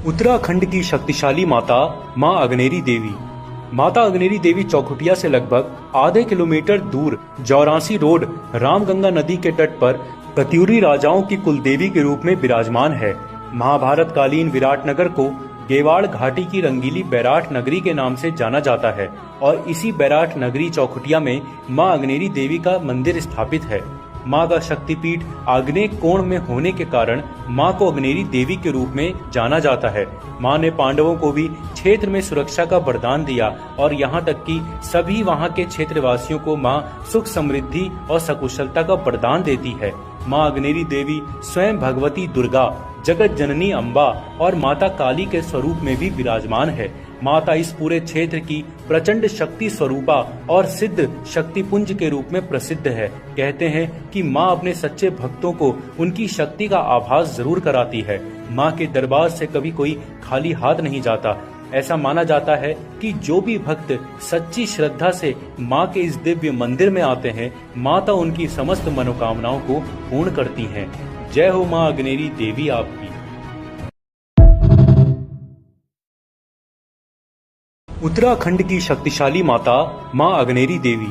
उत्तराखंड की शक्तिशाली माता मां अग्नेरी देवी। माता अग्नेरी देवी चौखुटिया से लगभग आधे किलोमीटर दूर जौरासी रोड रामगंगा नदी के तट पर कत्यूरी राजाओं की कुलदेवी के रूप में विराजमान है। महाभारत कालीन विराटनगर को गेवाड़ घाटी की रंगीली बैराठ नगरी के नाम से जाना जाता है और इसी बैराठ नगरी चौखुटिया में मां अग्नेरी देवी का मंदिर स्थापित है। मां का शक्तिपीठ आग्नेय कोण में होने के कारण मां को अग्नेरी देवी के रूप में जाना जाता है। मां ने पांडवों को भी क्षेत्र में सुरक्षा का वरदान दिया और यहाँ तक कि सभी वहाँ के क्षेत्रवासियों को मां सुख समृद्धि और सकुशलता का वरदान देती है। मां अग्नेरी देवी स्वयं भगवती दुर्गा, जगत जननी अम्बा और माता काली के स्वरूप में भी विराजमान है। माता इस पूरे क्षेत्र की प्रचंड शक्ति स्वरूपा और सिद्ध शक्ति पुंज के रूप में प्रसिद्ध है। कहते हैं कि मां अपने सच्चे भक्तों को उनकी शक्ति का आभास जरूर कराती है। मां के दरबार से कभी कोई खाली हाथ नहीं जाता। ऐसा माना जाता है कि जो भी भक्त सच्ची श्रद्धा से मां के इस दिव्य मंदिर में आते हैं, माता उनकी समस्त मनोकामनाओं को पूर्ण करती हैं। जय हो मां अग्नेरी देवी आपकी। उत्तराखंड की शक्तिशाली माता मां अग्नेरी देवी।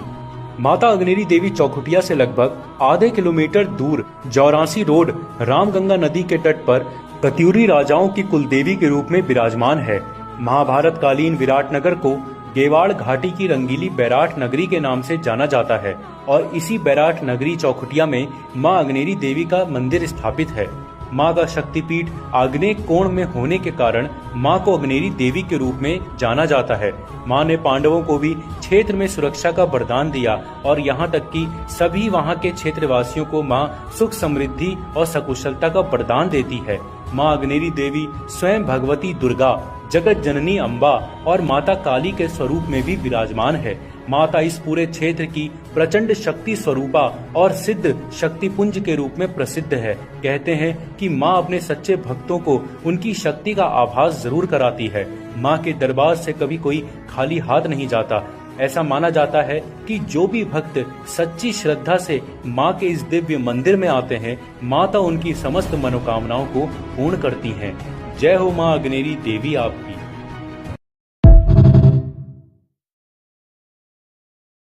माता अग्नेरी देवी चौखुटिया से लगभग आधे किलोमीटर दूर जौरासी रोड रामगंगा नदी के तट पर कत्यूरी राजाओं की कुलदेवी के रूप में विराजमान है। महाभारत कालीन विराटनगर को गेवाड़ घाटी की रंगीली बैराठ नगरी के नाम से जाना जाता है और इसी बैराठ नगरी चौखुटिया में मां अग्नेरी देवी का मंदिर स्थापित है। मां का शक्तिपीठ आग्नेय कोण में होने के कारण मां को अग्नेरी देवी के रूप में जाना जाता है। मां ने पांडवों को भी क्षेत्र में सुरक्षा का वरदान दिया और यहाँ तक कि सभी वहाँ के क्षेत्रवासियों को मां सुख समृद्धि और सकुशलता का वरदान देती है। मां अग्नेरी देवी स्वयं भगवती दुर्गा, जगत जननी अम्बा और माता काली के स्वरूप में भी विराजमान है। माता इस पूरे क्षेत्र की प्रचंड शक्ति स्वरूपा और सिद्ध शक्ति पुंज के रूप में प्रसिद्ध है। कहते हैं कि मां अपने सच्चे भक्तों को उनकी शक्ति का आभास जरूर कराती है। मां के दरबार से कभी कोई खाली हाथ नहीं जाता। ऐसा माना जाता है कि जो भी भक्त सच्ची श्रद्धा से मां के इस दिव्य मंदिर में आते हैं, माता उनकी समस्त मनोकामनाओं को पूर्ण करती हैं। जय हो मां अग्नेरी देवी आपकी।